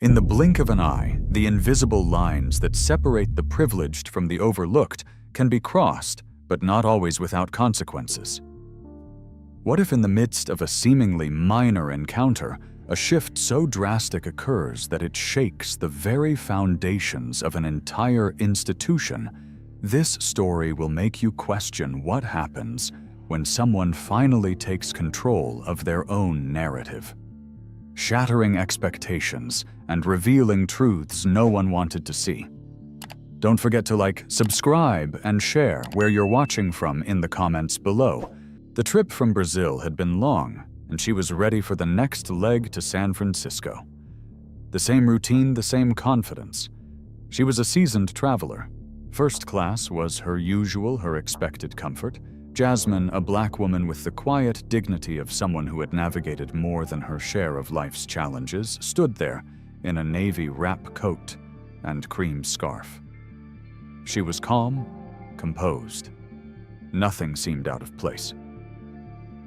In the blink of an eye, the invisible lines that separate the privileged from the overlooked can be crossed, but not always without consequences. What if in the midst of a seemingly minor encounter, a shift so drastic occurs that it shakes the very foundations of an entire institution? This story will make you question what happens when someone finally takes control of their own narrative, shattering expectations and revealing truths no one wanted to see. Don't forget to like, subscribe, and share where you're watching from in the comments below. The trip from Brazil had been long, and she was ready for the next leg to San Francisco. The same routine, the same confidence. She was a seasoned traveler. First class was her usual, her expected comfort. Jasmine, a black woman with the quiet dignity of someone who had navigated more than her share of life's challenges, stood there in a navy wrap coat and cream scarf. She was calm, composed. Nothing seemed out of place.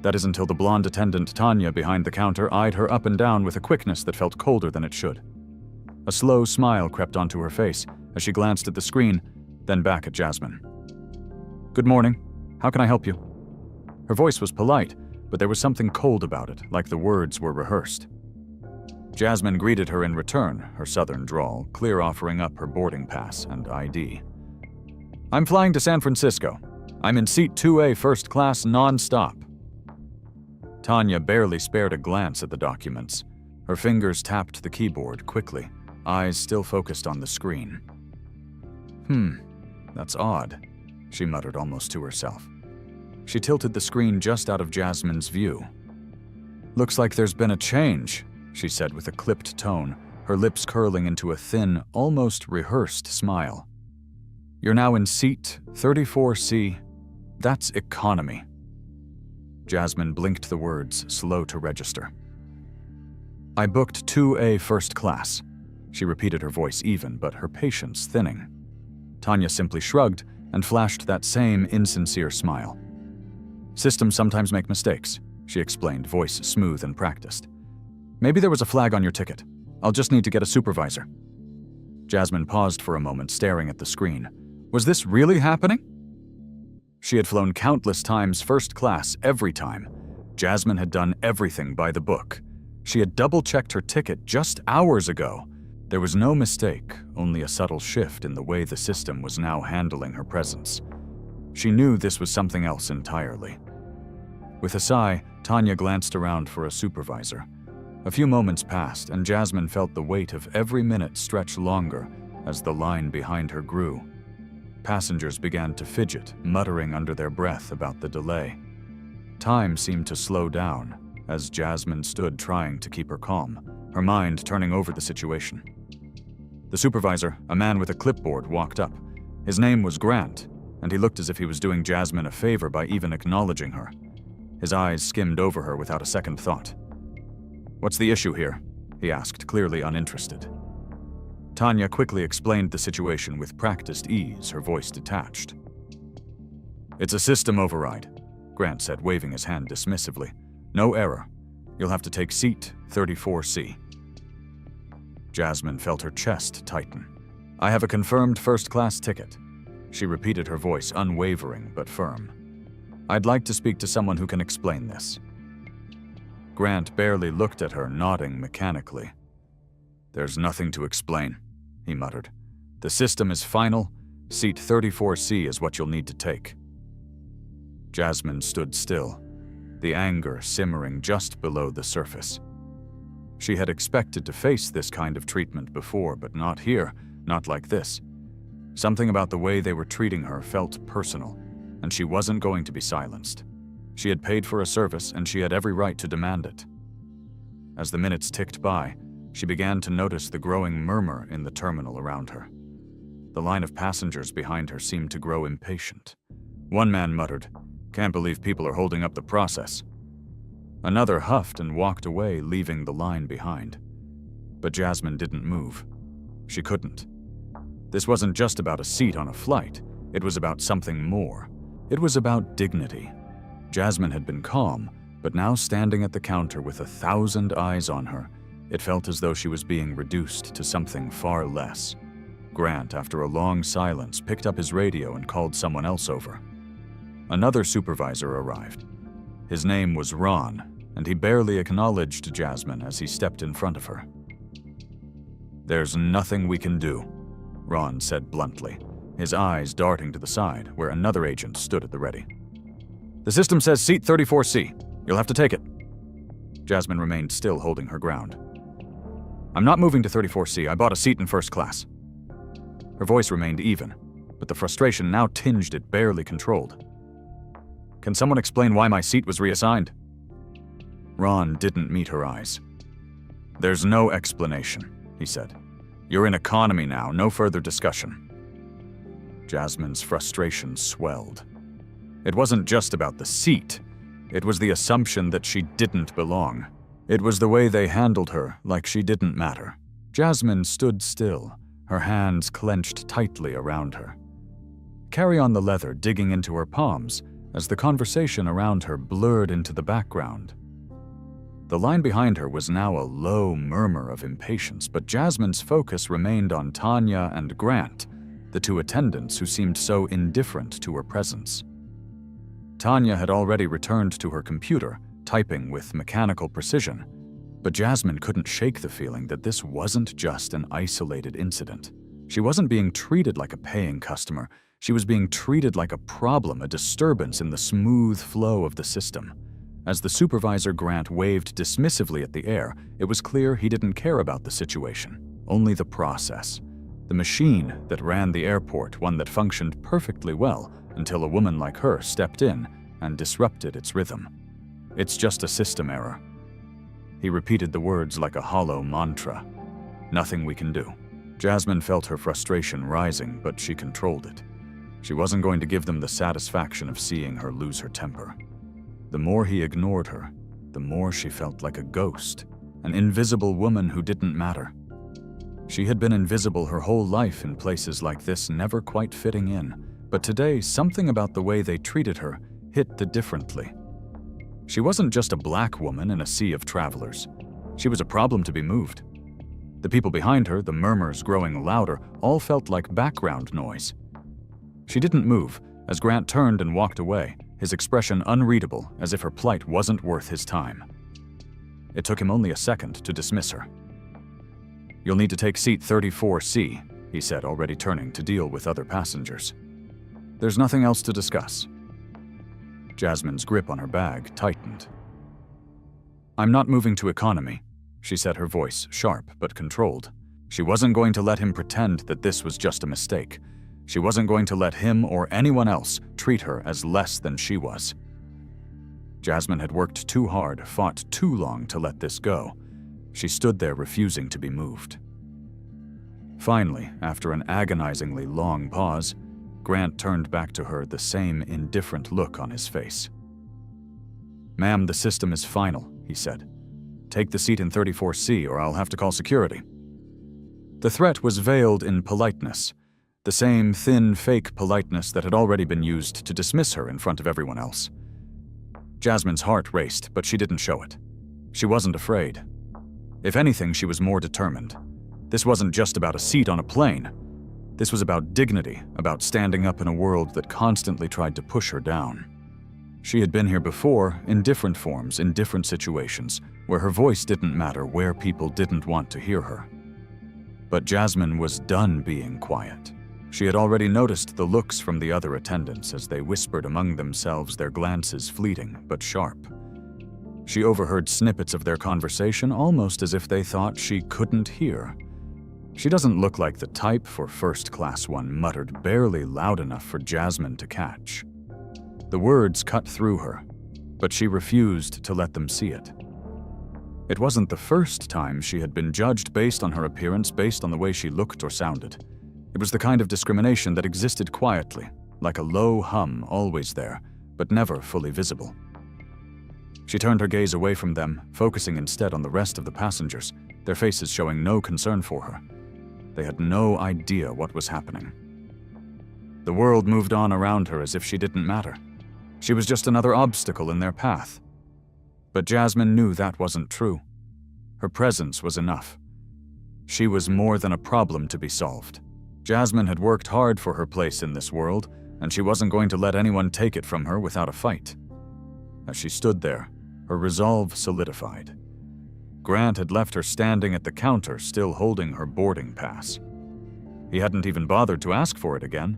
That is until the blonde attendant Tanya behind the counter eyed her up and down with a quickness that felt colder than it should. A slow smile crept onto her face as she glanced at the screen, then back at Jasmine. "Good morning. How can I help you?" Her voice was polite, but there was something cold about it, like the words were rehearsed. Jasmine greeted her in return, her southern drawl, clear offering up her boarding pass and ID. "I'm flying to San Francisco. I'm in seat 2A first class non-stop." Tanya barely spared a glance at the documents. Her fingers tapped the keyboard quickly, eyes still focused on the screen. That's odd," she muttered almost to herself. She tilted the screen just out of Jasmine's view. "Looks like there's been a change," she said with a clipped tone, her lips curling into a thin, almost rehearsed smile. "You're now in seat 34C. That's economy." Jasmine blinked the words, slow to register. "I booked 2A first class," she repeated, her voice even, but her patience thinning. Tanya simply shrugged and flashed that same insincere smile. "Systems sometimes make mistakes," she explained, voice smooth and practiced. "Maybe there was a flag on your ticket. I'll just need to get a supervisor." Jasmine paused for a moment, staring at the screen. Was this really happening? She had flown countless times first class every time. Jasmine had done everything by the book. She had double-checked her ticket just hours ago. There was no mistake, only a subtle shift in the way the system was now handling her presence. She knew this was something else entirely. With a sigh, Tanya glanced around for a supervisor. A few moments passed, and Jasmine felt the weight of every minute stretch longer as the line behind her grew. Passengers began to fidget, muttering under their breath about the delay. Time seemed to slow down as Jasmine stood trying to keep her calm, her mind turning over the situation. The supervisor, a man with a clipboard, walked up. His name was Grant, and he looked as if he was doing Jasmine a favor by even acknowledging her. His eyes skimmed over her without a second thought. "What's the issue here?" he asked, clearly uninterested. Tanya quickly explained the situation with practiced ease, her voice detached. "It's a system override," Grant said, waving his hand dismissively. "No error. You'll have to take seat 34C. Jasmine felt her chest tighten. "I have a confirmed first-class ticket," she repeated, her voice unwavering but firm. "I'd like to speak to someone who can explain this." Grant barely looked at her, nodding mechanically. "There's nothing to explain," he muttered. "The system is final. Seat 34C is what you'll need to take." Jasmine stood still, the anger simmering just below the surface. She had expected to face this kind of treatment before, but not here, not like this. Something about the way they were treating her felt personal, and she wasn't going to be silenced. She had paid for a service, and she had every right to demand it. As the minutes ticked by, she began to notice the growing murmur in the terminal around her. The line of passengers behind her seemed to grow impatient. One man muttered, "Can't believe people are holding up the process." Another huffed and walked away, leaving the line behind. But Jasmine didn't move. She couldn't. This wasn't just about a seat on a flight. It was about something more. It was about dignity. Jasmine had been calm, but now standing at the counter with 1,000 eyes on her, It felt as though she was being reduced to something far less. Grant, after a long silence, picked up his radio and called someone else over. Another supervisor arrived. His name was Ron, and he barely acknowledged Jasmine as he stepped in front of her. "There's nothing we can do," Ron said bluntly, his eyes darting to the side where another agent stood at the ready. "The system says seat 34C. You'll have to take it." Jasmine remained still, holding her ground. "I'm not moving to 34C. I bought a seat in first class." Her voice remained even, but the frustration now tinged it barely controlled. "Can someone explain why my seat was reassigned?" Ron didn't meet her eyes. "There's no explanation," he said. "You're in economy now, no further discussion." Jasmine's frustration swelled. It wasn't just about the seat. It was the assumption that she didn't belong. It was the way they handled her, like she didn't matter. Jasmine stood still, her hands clenched tightly around her. Carry on the leather digging into her palms as the conversation around her blurred into the background. The line behind her was now a low murmur of impatience, but Jasmine's focus remained on Tanya and Grant, the two attendants who seemed so indifferent to her presence. Tanya had already returned to her computer, typing with mechanical precision, but Jasmine couldn't shake the feeling that this wasn't just an isolated incident. She wasn't being treated like a paying customer. She was being treated like a problem, a disturbance in the smooth flow of the system. As the supervisor Grant waved dismissively at the air, it was clear he didn't care about the situation, only the process. The machine that ran the airport, one that functioned perfectly well until a woman like her stepped in and disrupted its rhythm. "It's just a system error." He repeated the words like a hollow mantra. "Nothing we can do." Jasmine felt her frustration rising, but she controlled it. She wasn't going to give them the satisfaction of seeing her lose her temper. The more he ignored her, the more she felt like a ghost, an invisible woman who didn't matter. She had been invisible her whole life in places like this, never quite fitting in, but today something about the way they treated her hit differently. She wasn't just a black woman in a sea of travelers. She was a problem to be moved. The people behind her, the murmurs growing louder, all felt like background noise. She didn't move as Grant turned and walked away, his expression unreadable, as if her plight wasn't worth his time. It took him only a second to dismiss her. "You'll need to take seat 34C, he said, already turning to deal with other passengers. "There's nothing else to discuss." Jasmine's grip on her bag tightened. "I'm not moving to economy," she said, her voice sharp but controlled. She wasn't going to let him pretend that this was just a mistake. She wasn't going to let him or anyone else treat her as less than she was. Jasmine had worked too hard, fought too long to let this go. She stood there refusing to be moved. Finally, after an agonizingly long pause, Grant turned back to her, the same indifferent look on his face. "Ma'am, the system is final," he said. "Take the seat in 34C or I'll have to call security." The threat was veiled in politeness, the same thin, fake politeness that had already been used to dismiss her in front of everyone else. Jasmine's heart raced, but she didn't show it. She wasn't afraid. If anything, she was more determined. This wasn't just about a seat on a plane. This was about dignity, about standing up in a world that constantly tried to push her down. She had been here before, in different forms, in different situations, where her voice didn't matter, where people didn't want to hear her. But Jasmine was done being quiet. She had already noticed the looks from the other attendants as they whispered among themselves, their glances fleeting but sharp. She overheard snippets of their conversation almost as if they thought she couldn't hear. "She doesn't look like the type for first class," one muttered, barely loud enough for Jasmine to catch. The words cut through her, but she refused to let them see it. It wasn't the first time she had been judged based on her appearance, based on the way she looked or sounded. It was the kind of discrimination that existed quietly, like a low hum always there, but never fully visible. She turned her gaze away from them, focusing instead on the rest of the passengers, their faces showing no concern for her. They had no idea what was happening. The world moved on around her as if she didn't matter. She was just another obstacle in their path. But Jasmine knew that wasn't true. Her presence was enough. She was more than a problem to be solved. Jasmine had worked hard for her place in this world, and she wasn't going to let anyone take it from her without a fight. As she stood there, her resolve solidified. Grant had left her standing at the counter, still holding her boarding pass. He hadn't even bothered to ask for it again.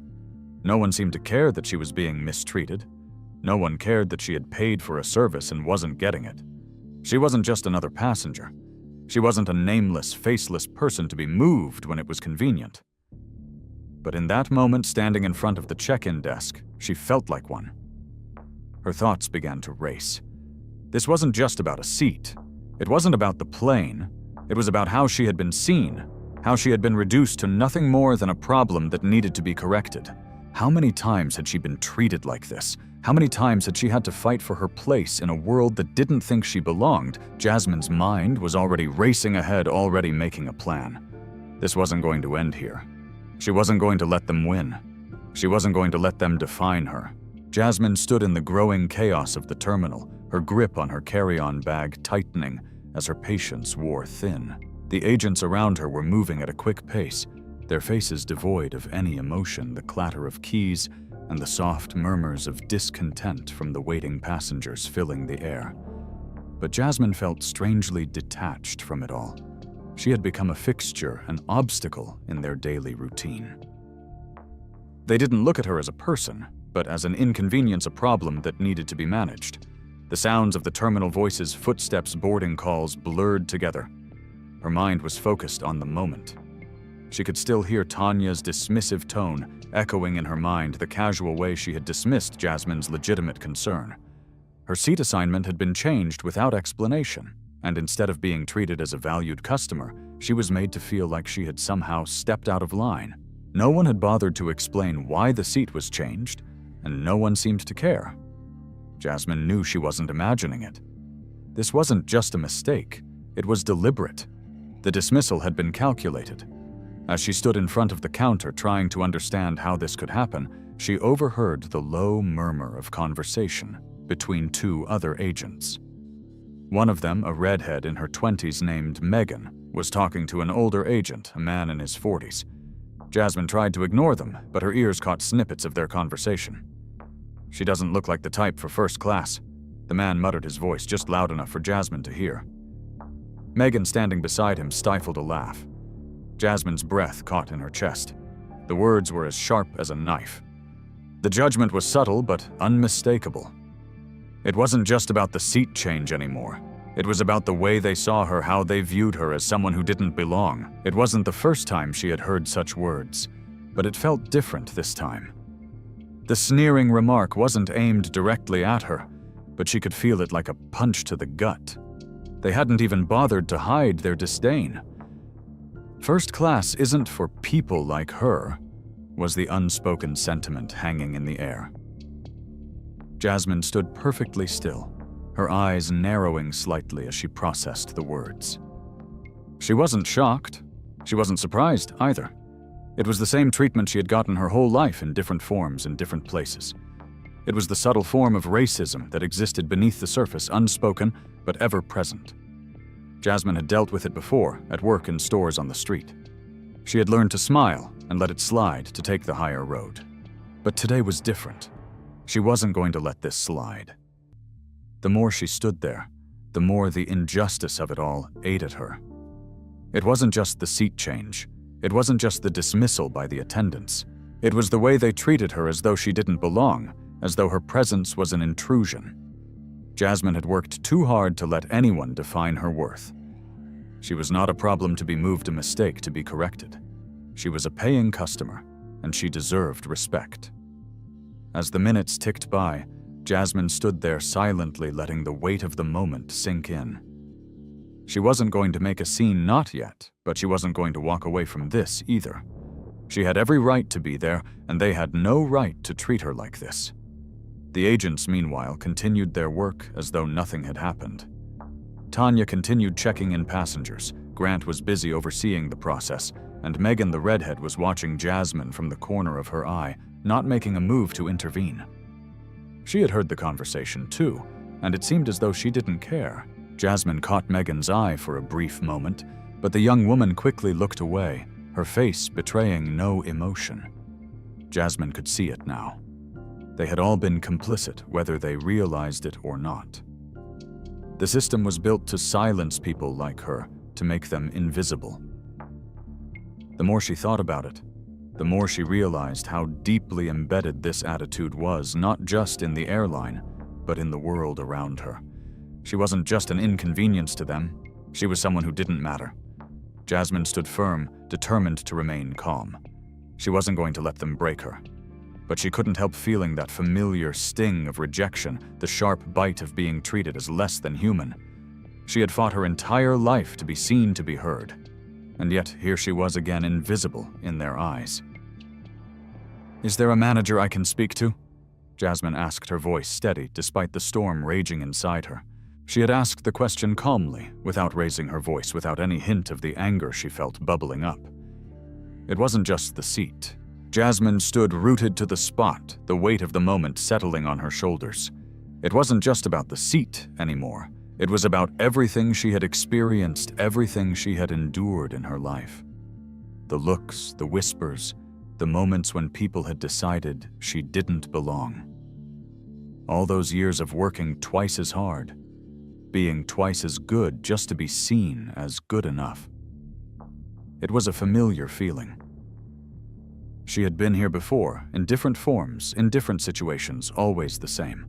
No one seemed to care that she was being mistreated. No one cared that she had paid for a service and wasn't getting it. She wasn't just another passenger. She wasn't a nameless, faceless person to be moved when it was convenient. But in that moment, standing in front of the check-in desk, she felt like one. Her thoughts began to race. This wasn't just about a seat. It wasn't about the plane. It was about how she had been seen, how she had been reduced to nothing more than a problem that needed to be corrected. How many times had she been treated like this? How many times had she had to fight for her place in a world that didn't think she belonged? Jasmine's mind was already racing ahead, already making a plan. This wasn't going to end here. She wasn't going to let them win. She wasn't going to let them define her. Jasmine stood in the growing chaos of the terminal, her grip on her carry-on bag tightening as her patience wore thin. The agents around her were moving at a quick pace, their faces devoid of any emotion, the clatter of keys and the soft murmurs of discontent from the waiting passengers filling the air. But Jasmine felt strangely detached from it all. She had become a fixture, an obstacle in their daily routine. They didn't look at her as a person, but as an inconvenience, a problem that needed to be managed. The sounds of the terminal voices, footsteps, boarding calls blurred together. Her mind was focused on the moment. She could still hear Tanya's dismissive tone echoing in her mind, the casual way she had dismissed Jasmine's legitimate concern. Her seat assignment had been changed without explanation, and instead of being treated as a valued customer, she was made to feel like she had somehow stepped out of line. No one had bothered to explain why the seat was changed, and no one seemed to care. Jasmine knew she wasn't imagining it. This wasn't just a mistake, it was deliberate. The dismissal had been calculated. As she stood in front of the counter trying to understand how this could happen, she overheard the low murmur of conversation between two other agents. One of them, a redhead in her 20s named Megan, was talking to an older agent, a man in his 40s. Jasmine tried to ignore them, but her ears caught snippets of their conversation. "She doesn't look like the type for first class," the man muttered, his voice just loud enough for Jasmine to hear. Megan, standing beside him, stifled a laugh. Jasmine's breath caught in her chest. The words were as sharp as a knife. The judgment was subtle but unmistakable. It wasn't just about the seat change anymore. It was about the way they saw her, how they viewed her as someone who didn't belong. It wasn't the first time she had heard such words, but it felt different this time. The sneering remark wasn't aimed directly at her, but she could feel it like a punch to the gut. They hadn't even bothered to hide their disdain. "First class isn't for people like her," was the unspoken sentiment hanging in the air. Jasmine stood perfectly still, her eyes narrowing slightly as she processed the words. She wasn't shocked. She wasn't surprised either. It was the same treatment she had gotten her whole life in different forms in different places. It was the subtle form of racism that existed beneath the surface, unspoken but ever present. Jasmine had dealt with it before, at work in stores on the street. She had learned to smile and let it slide, to take the higher road. But today was different. She wasn't going to let this slide. The more she stood there, the more the injustice of it all ate at her. It wasn't just the seat change. It wasn't just the dismissal by the attendants. It was the way they treated her as though she didn't belong, as though her presence was an intrusion. Jasmine had worked too hard to let anyone define her worth. She was not a problem to be moved, a mistake to be corrected. She was a paying customer, and she deserved respect. As the minutes ticked by, Jasmine stood there silently, letting the weight of the moment sink in. She wasn't going to make a scene, not yet, but she wasn't going to walk away from this either. She had every right to be there, and they had no right to treat her like this. The agents, meanwhile, continued their work as though nothing had happened. Tanya continued checking in passengers, Grant was busy overseeing the process, and Megan the redhead was watching Jasmine from the corner of her eye, not making a move to intervene. She had heard the conversation too, and it seemed as though she didn't care. Jasmine caught Megan's eye for a brief moment, but the young woman quickly looked away, her face betraying no emotion. Jasmine could see it now. They had all been complicit, whether they realized it or not. The system was built to silence people like her, to make them invisible. The more she thought about it, the more she realized how deeply embedded this attitude was, not just in the airline, but in the world around her. She wasn't just an inconvenience to them, she was someone who didn't matter. Jasmine stood firm, determined to remain calm. She wasn't going to let them break her. But she couldn't help feeling that familiar sting of rejection, the sharp bite of being treated as less than human. She had fought her entire life to be seen, to be heard. And yet here she was again, invisible in their eyes. "Is there a manager I can speak to?" Jasmine asked, her voice steady despite the storm raging inside her. She had asked the question calmly, without raising her voice, without any hint of the anger she felt bubbling up. It wasn't just the seat. Jasmine stood rooted to the spot, the weight of the moment settling on her shoulders. It wasn't just about the seat anymore. It was about everything she had experienced, everything she had endured in her life. The looks, the whispers, the moments when people had decided she didn't belong. All those years of working twice as hard, being twice as good just to be seen as good enough. It was a familiar feeling. She had been here before, in different forms, in different situations, always the same.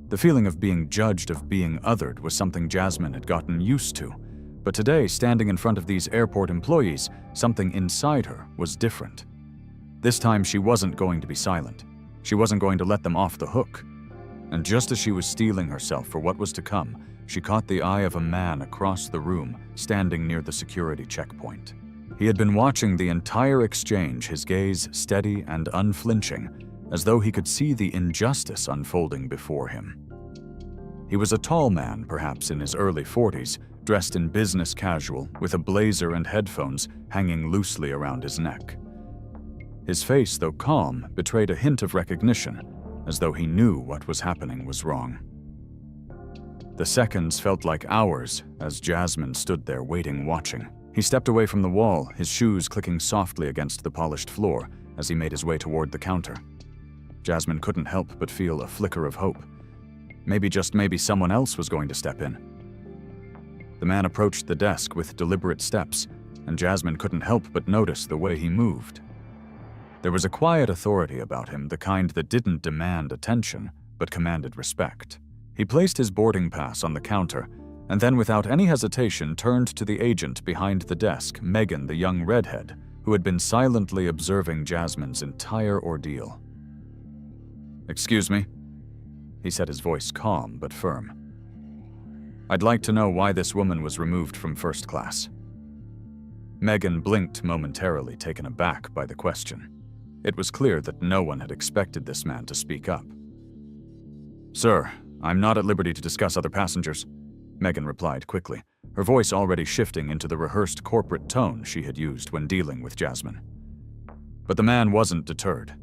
The feeling of being judged, of being othered, was something Jasmine had gotten used to. But today, standing in front of these airport employees, something inside her was different. This time she wasn't going to be silent. She wasn't going to let them off the hook. And just as she was steeling herself for what was to come, she caught the eye of a man across the room, standing near the security checkpoint. He had been watching the entire exchange, his gaze steady and unflinching, as though he could see the injustice unfolding before him. He was a tall man, perhaps in his early 40s, dressed in business casual, with a blazer and headphones hanging loosely around his neck. His face, though calm, betrayed a hint of recognition, as though he knew what was happening was wrong. The seconds felt like hours as Jasmine stood there waiting, watching. He stepped away from the wall, his shoes clicking softly against the polished floor as he made his way toward the counter. Jasmine couldn't help but feel a flicker of hope. Maybe, just maybe, someone else was going to step in. The man approached the desk with deliberate steps, and Jasmine couldn't help but notice the way he moved. There was a quiet authority about him, the kind that didn't demand attention, but commanded respect. He placed his boarding pass on the counter, and then without any hesitation turned to the agent behind the desk, Megan, the young redhead, who had been silently observing Jasmine's entire ordeal. "Excuse me," he said, his voice calm but firm. "I'd like to know why this woman was removed from first class." Megan blinked momentarily, taken aback by the question. It was clear that no one had expected this man to speak up. "Sir, I'm not at liberty to discuss other passengers," Megan replied quickly, her voice already shifting into the rehearsed corporate tone she had used when dealing with Jasmine. But the man wasn't deterred.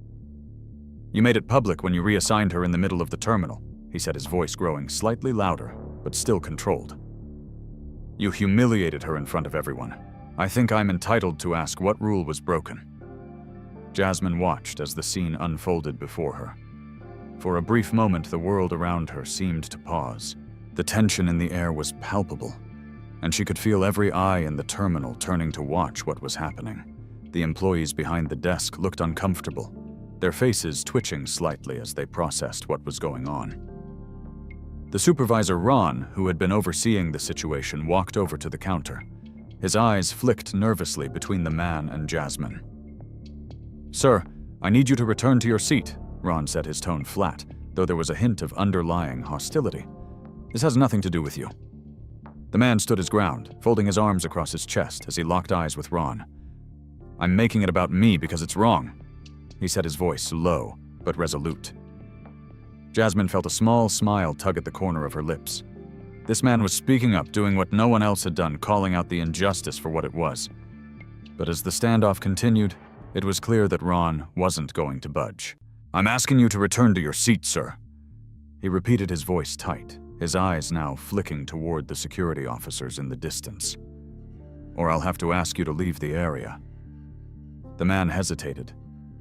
"You made it public when you reassigned her in the middle of the terminal," he said, his voice growing slightly louder, but still controlled. "You humiliated her in front of everyone. I think I'm entitled to ask what rule was broken." Jasmine watched as the scene unfolded before her. For a brief moment, the world around her seemed to pause. The tension in the air was palpable, and she could feel every eye in the terminal turning to watch what was happening. The employees behind the desk looked uncomfortable, their faces twitching slightly as they processed what was going on. The supervisor, Ron, who had been overseeing the situation, walked over to the counter. His eyes flicked nervously between the man and Jasmine. "Sir, I need you to return to your seat," Ron said, his tone flat, though there was a hint of underlying hostility. "This has nothing to do with you." The man stood his ground, folding his arms across his chest as he locked eyes with Ron. "I'm making it about me because it's wrong," he said, his voice low but resolute. Jasmine felt a small smile tug at the corner of her lips. This man was speaking up, doing what no one else had done, calling out the injustice for what it was. But as the standoff continued, it was clear that Ron wasn't going to budge. "I'm asking you to return to your seat, sir." He repeated, his voice tight, his eyes now flicking toward the security officers in the distance. "Or I'll have to ask you to leave the area." The man hesitated,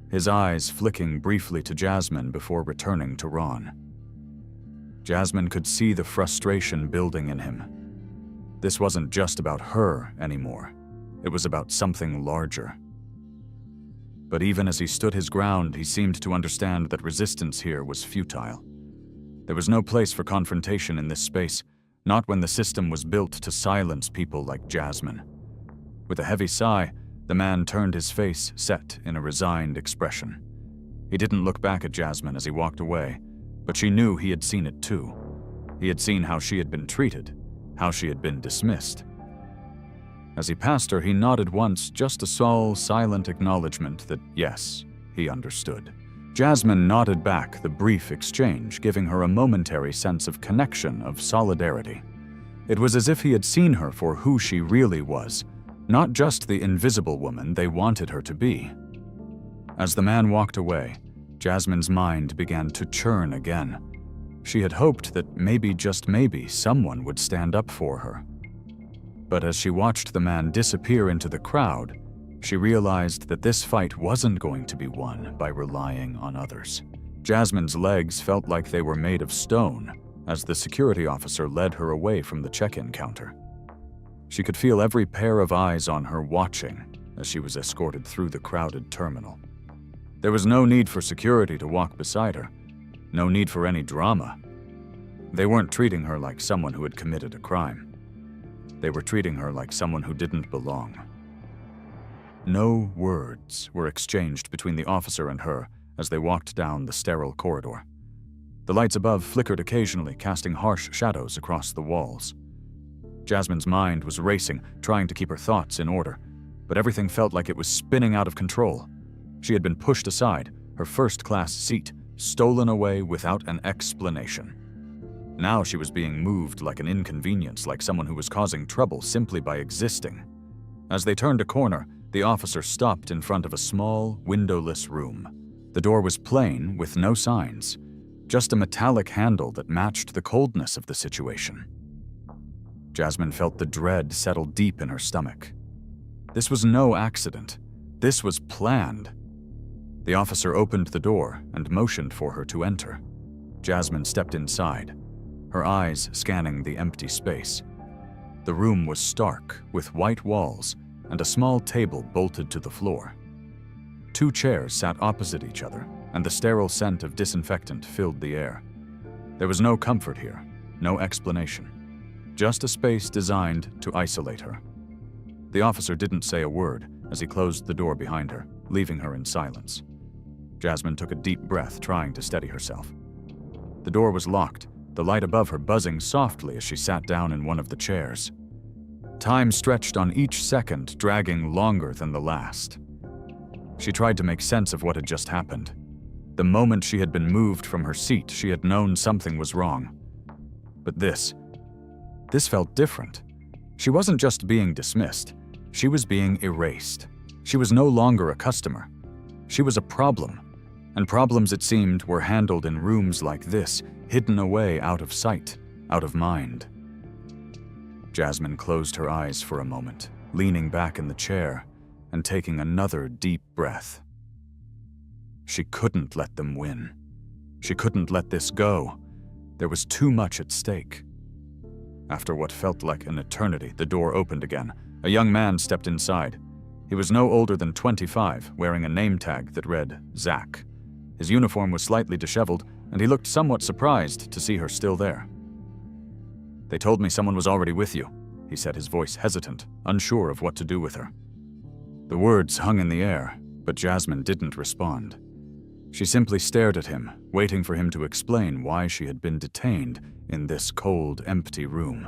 his eyes flicking briefly to Jasmine before returning to Ron. Jasmine could see the frustration building in him. This wasn't just about her anymore. It was about something larger. But even as he stood his ground, he seemed to understand that resistance here was futile. There was no place for confrontation in this space, not when the system was built to silence people like Jasmine. With a heavy sigh, the man turned his face set in a resigned expression. He didn't look back at Jasmine as he walked away, but she knew he had seen it too. He had seen how she had been treated, how she had been dismissed. As he passed her, he nodded once, just a small, silent acknowledgement that, yes, he understood. Jasmine nodded back the brief exchange, giving her a momentary sense of connection, of solidarity. It was as if he had seen her for who she really was, not just the invisible woman they wanted her to be. As the man walked away, Jasmine's mind began to churn again. She had hoped that maybe, just maybe, someone would stand up for her. But as she watched the man disappear into the crowd, she realized that this fight wasn't going to be won by relying on others. Jasmine's legs felt like they were made of stone as the security officer led her away from the check-in counter. She could feel every pair of eyes on her watching as she was escorted through the crowded terminal. There was no need for security to walk beside her, no need for any drama. They weren't treating her like someone who had committed a crime. They were treating her like someone who didn't belong. No words were exchanged between the officer and her as they walked down the sterile corridor. The lights above flickered occasionally, casting harsh shadows across the walls. Jasmine's mind was racing, trying to keep her thoughts in order, but everything felt like it was spinning out of control. She had been pushed aside, her first-class seat stolen away without an explanation. Now she was being moved like an inconvenience, like someone who was causing trouble simply by existing. As they turned a corner, the officer stopped in front of a small, windowless room. The door was plain, with no signs, just a metallic handle that matched the coldness of the situation. Jasmine felt the dread settle deep in her stomach. This was no accident. This was planned. The officer opened the door and motioned for her to enter. Jasmine stepped inside, her eyes scanning the empty space. The room was stark, with white walls and a small table bolted to the floor. 2 chairs sat opposite each other, and the sterile scent of disinfectant filled the air. There was no comfort here, no explanation, just a space designed to isolate her. The officer didn't say a word as he closed the door behind her, leaving her in silence. Jasmine took a deep breath, trying to steady herself. The door was locked, the light above her buzzing softly as she sat down in one of the chairs. Time stretched on each second, dragging longer than the last. She tried to make sense of what had just happened. The moment she had been moved from her seat, she had known something was wrong. But this felt different. She wasn't just being dismissed. She was being erased. She was no longer a customer. She was a problem. And problems, it seemed, were handled in rooms like this, hidden away out of sight, out of mind. Jasmine closed her eyes for a moment, leaning back in the chair and taking another deep breath. She couldn't let them win. She couldn't let this go. There was too much at stake. After what felt like an eternity, the door opened again. A young man stepped inside. He was no older than 25, wearing a name tag that read Zach. His uniform was slightly disheveled, and he looked somewhat surprised to see her still there. "They told me someone was already with you," he said, his voice hesitant, unsure of what to do with her. The words hung in the air, but Jasmine didn't respond. She simply stared at him, waiting for him to explain why she had been detained in this cold, empty room.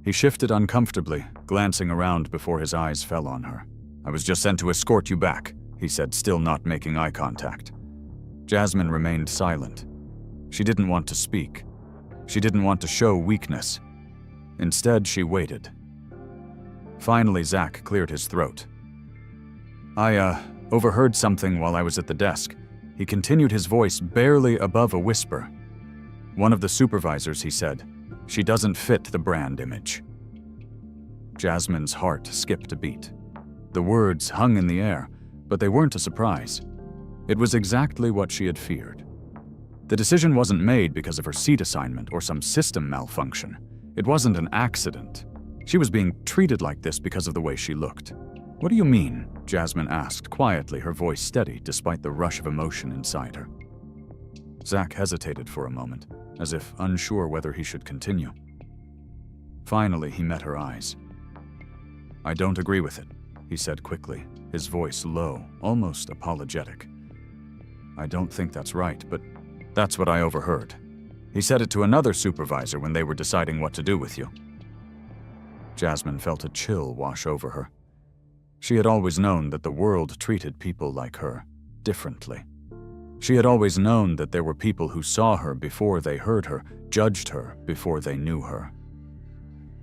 He shifted uncomfortably, glancing around before his eyes fell on her. "I was just sent to escort you back," he said, still not making eye contact. Jasmine remained silent. She didn't want to speak. She didn't want to show weakness. Instead, she waited. Finally, Zach cleared his throat. I overheard something while I was at the desk." He continued, his voice barely above a whisper. One of the supervisors, he said. She doesn't fit the brand image. Jasmine's heart skipped a beat. The words hung in the air, but they weren't a surprise. It was exactly what she had feared. The decision wasn't made because of her seat assignment or some system malfunction. It wasn't an accident. She was being treated like this because of the way she looked. "What do you mean?" Jasmine asked quietly, her voice steady despite the rush of emotion inside her. Zach hesitated for a moment, as if unsure whether he should continue. Finally, he met her eyes. "I don't agree with it," he said quickly, his voice low, almost apologetic. "I don't think that's right, but that's what I overheard." He said it to another supervisor when they were deciding what to do with you. Jasmine felt a chill wash over her. She had always known that the world treated people like her differently. She had always known that there were people who saw her before they heard her, judged her before they knew her.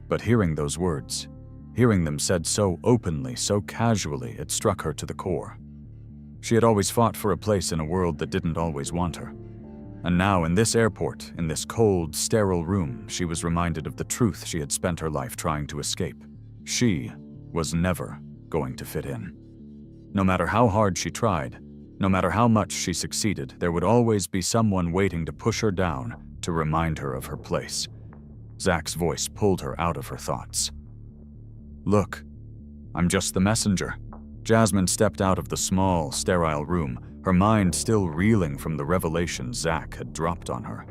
But hearing those words, hearing them said so openly, so casually, it struck her to the core. She had always fought for a place in a world that didn't always want her. And now in this airport, in this cold, sterile room, she was reminded of the truth she had spent her life trying to escape. She was never going to fit in. No matter how hard she tried, no matter how much she succeeded, there would always be someone waiting to push her down, to remind her of her place. Zach's voice pulled her out of her thoughts. "Look, I'm just the messenger." Jasmine stepped out of the small, sterile room, her mind still reeling from the revelation Zach had dropped on her.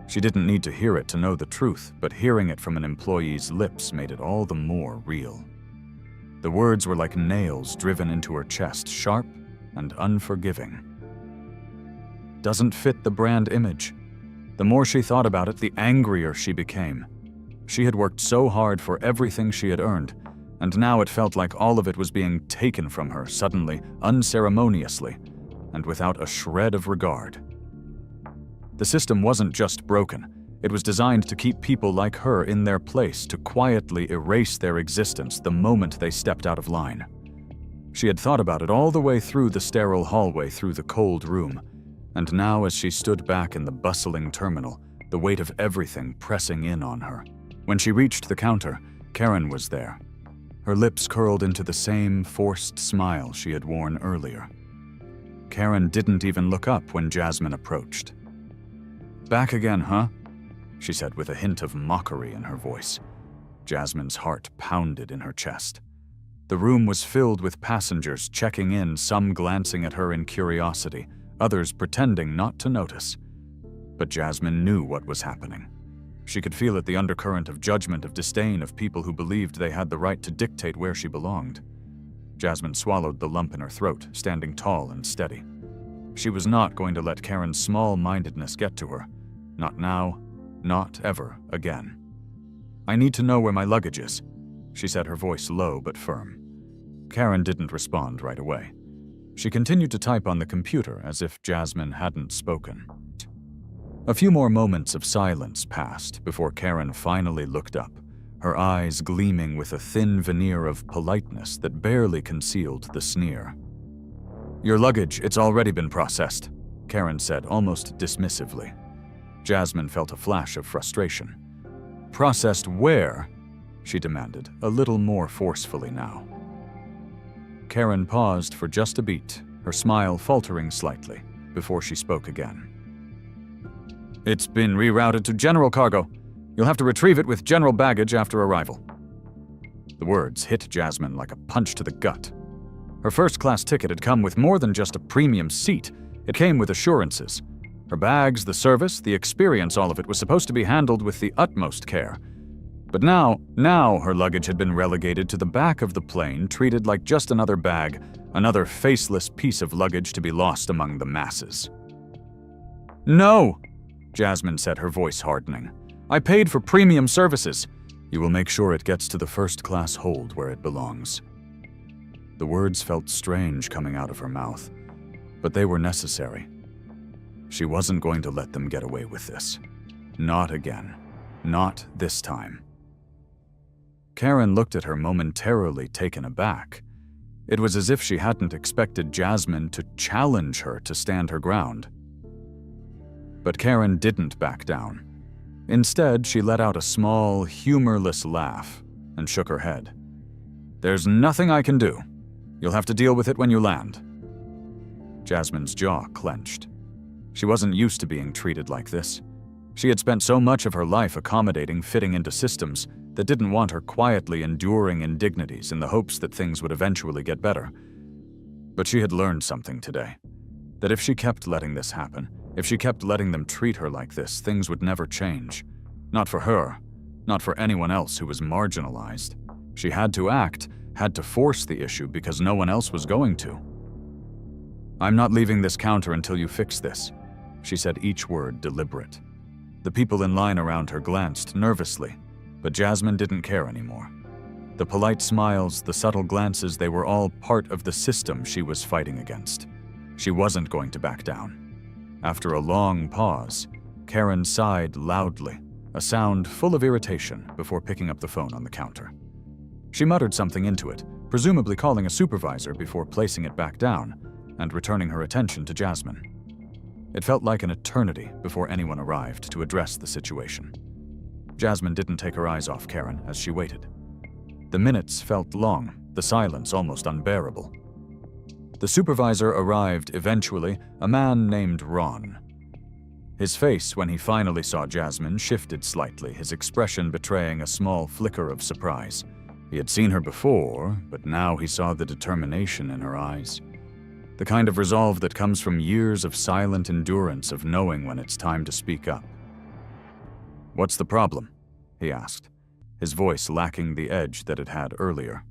She didn't need to hear it to know the truth, but hearing it from an employee's lips made it all the more real. The words were like nails driven into her chest, sharp and unforgiving. "Doesn't fit the brand image." The more she thought about it, the angrier she became. She had worked so hard for everything she had earned, and now it felt like all of it was being taken from her suddenly, unceremoniously, and without a shred of regard. The system wasn't just broken. It was designed to keep people like her in their place, to quietly erase their existence the moment they stepped out of line. She had thought about it all the way through the sterile hallway, through the cold room, and now as she stood back in the bustling terminal, the weight of everything pressing in on her. When she reached the counter, Karen was there. Her lips curled into the same forced smile she had worn earlier. Karen didn't even look up when Jasmine approached. "Back again, huh?" she said with a hint of mockery in her voice. Jasmine's heart pounded in her chest. The room was filled with passengers checking in, some glancing at her in curiosity, others pretending not to notice. But Jasmine knew what was happening. She could feel it, the undercurrent of judgment, of disdain, of people who believed they had the right to dictate where she belonged. Jasmine swallowed the lump in her throat, standing tall and steady. She was not going to let Karen's small-mindedness get to her. Not now, not ever again. "I need to know where my luggage is," she said, her voice low but firm. Karen didn't respond right away. She continued to type on the computer as if Jasmine hadn't spoken. A few more moments of silence passed before Karen finally looked up, her eyes gleaming with a thin veneer of politeness that barely concealed the sneer. "Your luggage, it's already been processed," Karen said almost dismissively. Jasmine felt a flash of frustration. "Processed where?" she demanded, a little more forcefully now. Karen paused for just a beat, her smile faltering slightly, before she spoke again. "It's been rerouted to general cargo. You'll have to retrieve it with general baggage after arrival." The words hit Jasmine like a punch to the gut. Her first-class ticket had come with more than just a premium seat. It came with assurances. Her bags, the service, the experience, all of it was supposed to be handled with the utmost care. But now her luggage had been relegated to the back of the plane, treated like just another bag, another faceless piece of luggage to be lost among the masses. "No!" Jasmine said, her voice hardening. "I paid for premium services. You will make sure it gets to the first-class hold where it belongs." The words felt strange coming out of her mouth, but they were necessary. She wasn't going to let them get away with this. Not again. Not this time. Karen looked at her momentarily taken aback. It was as if she hadn't expected Jasmine to challenge her to stand her ground. But Karen didn't back down. Instead, she let out a small, humorless laugh and shook her head. "There's nothing I can do. You'll have to deal with it when you land." Jasmine's jaw clenched. She wasn't used to being treated like this. She had spent so much of her life accommodating, fitting into systems that didn't want her quietly enduring indignities in the hopes that things would eventually get better. But she had learned something today. That if she kept letting this happen, if she kept letting them treat her like this, things would never change. Not for her, not for anyone else who was marginalized. She had to act, had to force the issue because no one else was going to. "I'm not leaving this counter until you fix this," she said, each word deliberate. The people in line around her glanced nervously, but Jasmine didn't care anymore. The polite smiles, the subtle glances, they were all part of the system she was fighting against. She wasn't going to back down. After a long pause, Karen sighed loudly, a sound full of irritation before picking up the phone on the counter. She muttered something into it, presumably calling a supervisor before placing it back down and returning her attention to Jasmine. It felt like an eternity before anyone arrived to address the situation. Jasmine didn't take her eyes off Karen as she waited. The minutes felt long, the silence almost unbearable. The supervisor arrived eventually, a man named Ron. His face, when he finally saw Jasmine, shifted slightly, his expression betraying a small flicker of surprise. He had seen her before, but now he saw the determination in her eyes. The kind of resolve that comes from years of silent endurance of knowing when it's time to speak up. "What's the problem?" he asked, his voice lacking the edge that it had earlier.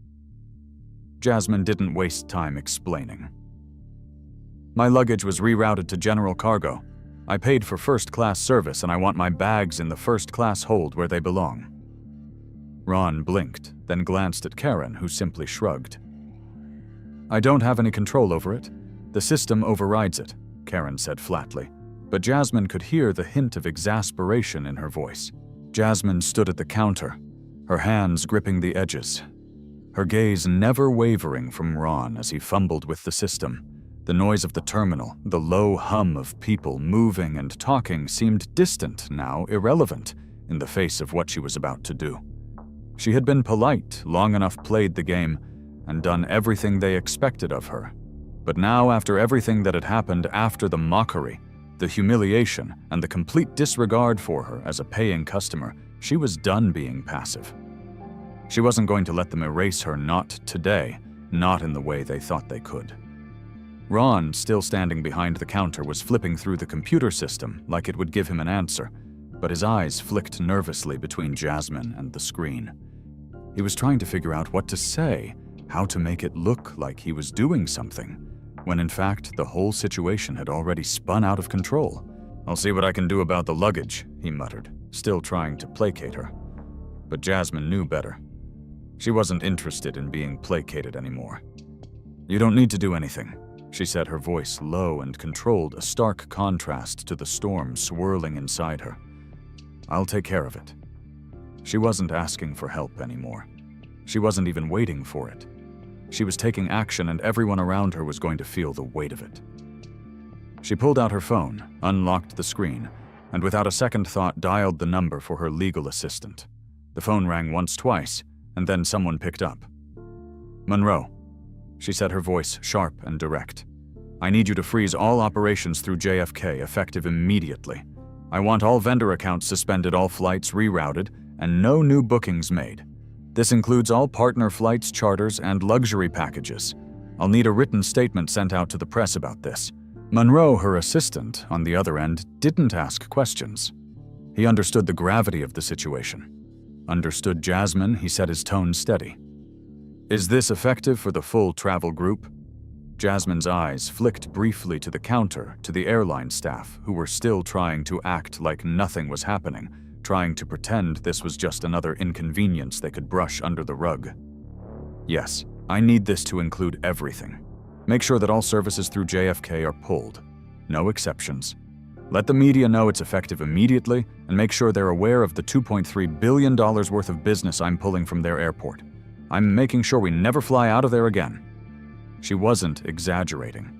Jasmine didn't waste time explaining. "My luggage was rerouted to general cargo. I paid for first-class service and I want my bags in the first-class hold where they belong." Ron blinked, then glanced at Karen, who simply shrugged. "I don't have any control over it. The system overrides it," Karen said flatly, but Jasmine could hear the hint of exasperation in her voice. Jasmine stood at the counter, her hands gripping the edges, her gaze never wavering from Ron as he fumbled with the system. The noise of the terminal, the low hum of people moving and talking seemed distant now, irrelevant, in the face of what she was about to do. She had been polite, long enough played the game, and done everything they expected of her. But now, after everything that had happened, after the mockery, the humiliation, and the complete disregard for her as a paying customer, she was done being passive. She wasn't going to let them erase her, not today, not in the way they thought they could. Ron, still standing behind the counter, was flipping through the computer system like it would give him an answer, but his eyes flicked nervously between Jasmine and the screen. He was trying to figure out what to say, how to make it look like he was doing something, when in fact the whole situation had already spun out of control. "I'll see what I can do about the luggage," he muttered, still trying to placate her. But Jasmine knew better. She wasn't interested in being placated anymore. "You don't need to do anything," she said, her voice low and controlled, a stark contrast to the storm swirling inside her. "I'll take care of it." She wasn't asking for help anymore. She wasn't even waiting for it. She was taking action, and everyone around her was going to feel the weight of it. She pulled out her phone, unlocked the screen, and without a second thought dialed the number for her legal assistant. The phone rang once, twice, and then someone picked up. "Monroe," she said, her voice sharp and direct. "I need you to freeze all operations through JFK, effective immediately. I want all vendor accounts suspended, all flights rerouted, and no new bookings made. This includes all partner flights, charters, and luxury packages. I'll need a written statement sent out to the press about this." Monroe, her assistant, on the other end, didn't ask questions. He understood the gravity of the situation. Understood Jasmine, he set his tone steady. "Is this effective for the full travel group?" Jasmine's eyes flicked briefly to the counter, to the airline staff, who were still trying to act like nothing was happening, trying to pretend this was just another inconvenience they could brush under the rug. "Yes, I need this to include everything. Make sure that all services through JFK are pulled. No exceptions. Let the media know it's effective immediately, and make sure they're aware of the $2.3 billion worth of business I'm pulling from their airport. I'm making sure we never fly out of there again." She wasn't exaggerating.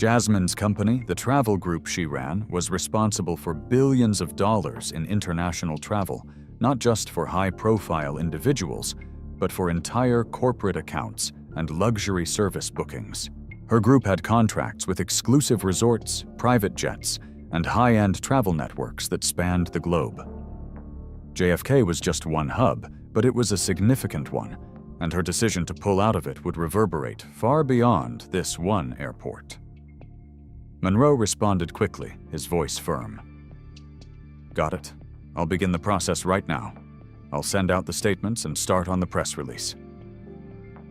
Jasmine's company, the travel group she ran, was responsible for billions of dollars in international travel, not just for high-profile individuals, but for entire corporate accounts and luxury service bookings. Her group had contracts with exclusive resorts, private jets, and high-end travel networks that spanned the globe. JFK was just one hub, but it was a significant one, and her decision to pull out of it would reverberate far beyond this one airport. Monroe responded quickly, his voice firm. "Got it. I'll begin the process right now. I'll send out the statements and start on the press release."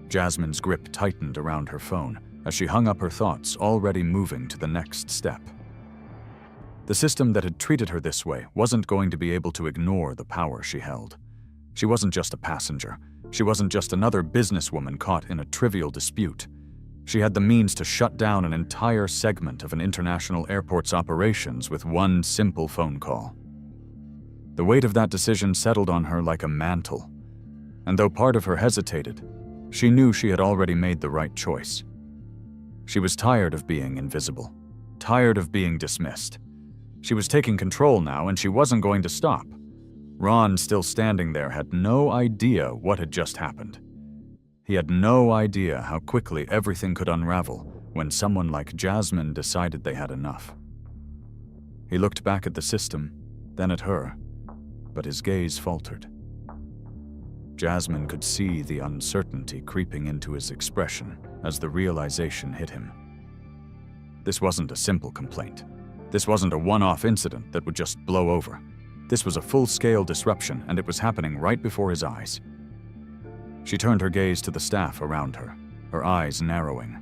Jasmine's grip tightened around her phone as she hung up her thoughts, already moving to the next step. The system that had treated her this way wasn't going to be able to ignore the power she held. She wasn't just a passenger. She wasn't just another businesswoman caught in a trivial dispute. She had the means to shut down an entire segment of an international airport's operations with one simple phone call. The weight of that decision settled on her like a mantle. And though part of her hesitated, she knew she had already made the right choice. She was tired of being invisible, tired of being dismissed. She was taking control now, and she wasn't going to stop. Ron, still standing there, had no idea what had just happened. He had no idea how quickly everything could unravel when someone like Jasmine decided they had enough. He looked back at the system, then at her, but his gaze faltered. Jasmine could see the uncertainty creeping into his expression as the realization hit him. This wasn't a simple complaint. This wasn't a one-off incident that would just blow over. This was a full-scale disruption, and it was happening right before his eyes. She turned her gaze to the staff around her, her eyes narrowing.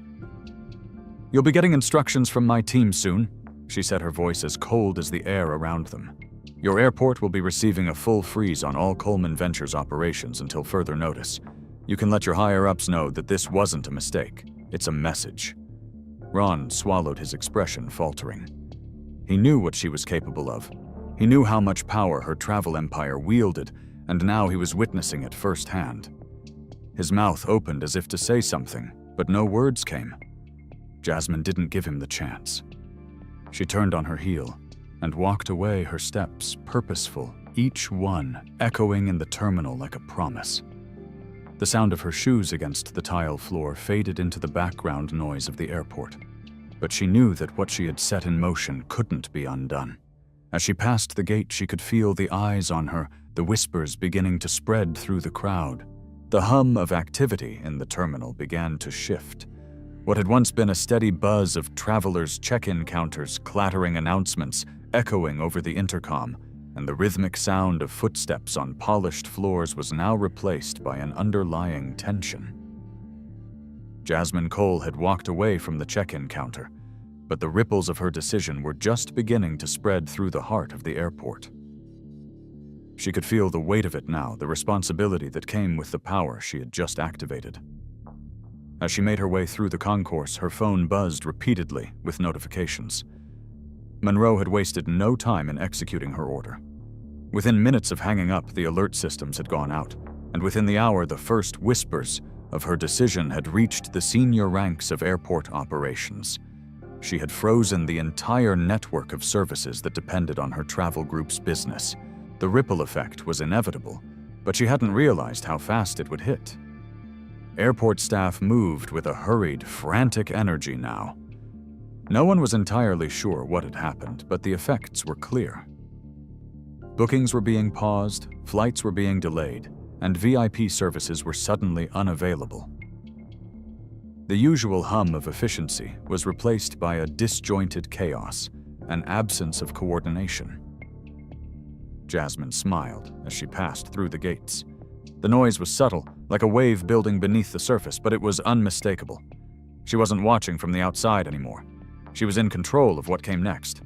"You'll be getting instructions from my team soon," she said, her voice as cold as the air around them. "Your airport will be receiving a full freeze on all Coleman Ventures operations until further notice. You can let your higher-ups know that this wasn't a mistake. It's a message." Ron swallowed, his expression faltering. He knew what she was capable of. He knew how much power her travel empire wielded, and now he was witnessing it firsthand. His mouth opened as if to say something, but no words came. Jasmine didn't give him the chance. She turned on her heel and walked away, her steps purposeful, each one echoing in the terminal like a promise. The sound of her shoes against the tile floor faded into the background noise of the airport, but she knew that what she had set in motion couldn't be undone. As she passed the gate, she could feel the eyes on her, the whispers beginning to spread through the crowd. The hum of activity in the terminal began to shift. What had once been a steady buzz of travelers' check-in counters, clattering announcements, echoing over the intercom, and the rhythmic sound of footsteps on polished floors was now replaced by an underlying tension. Jasmine Cole had walked away from the check-in counter, but the ripples of her decision were just beginning to spread through the heart of the airport. She could feel the weight of it now, the responsibility that came with the power she had just activated. As she made her way through the concourse, her phone buzzed repeatedly with notifications. Monroe had wasted no time in executing her order. Within minutes of hanging up, the alert systems had gone out, and within the hour, the first whispers of her decision had reached the senior ranks of airport operations. She had frozen the entire network of services that depended on her travel group's business. The ripple effect was inevitable, but she hadn't realized how fast it would hit. Airport staff moved with a hurried, frantic energy now. No one was entirely sure what had happened, but the effects were clear. Bookings were being paused, flights were being delayed, and VIP services were suddenly unavailable. The usual hum of efficiency was replaced by a disjointed chaos, an absence of coordination. Jasmine smiled as she passed through the gates. The noise was subtle, like a wave building beneath the surface, but it was unmistakable. She wasn't watching from the outside anymore. She was in control of what came next.